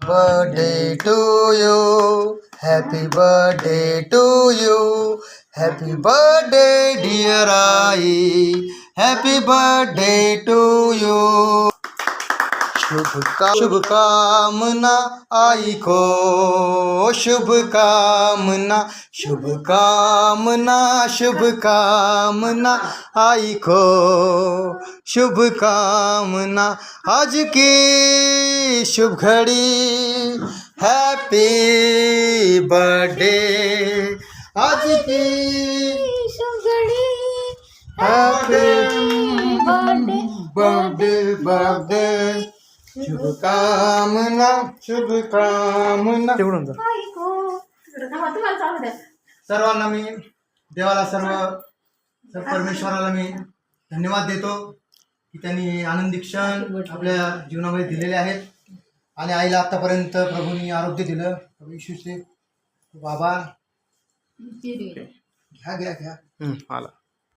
birthday to you, happy birthday to you, happy birthday dear I, happy birthday to you. शुभकामना आई को शुभकामना, शुभकामना शुभकामना आई को शुभकामना, आज की शुभ घड़ी हैप्पी बर्थडे, आज की शुभ घड़ी हैप्पी बर्थडे बर्थडे बर्थडे, शुभकामना शुभकामना. तिकडून जा. तुम्हाला चालू द्या. सर्वांना मी देवाला परमेश्वराला मी धन्यवाद देतो की त्यांनी आनंदी क्षण आपल्या जीवनामध्ये दिलेले आहेत आणि आईला आतापर्यंत प्रभूंनी आरोग्य दिलं. प्रभू येशूचे बाबा घ्या घ्या घ्या. आला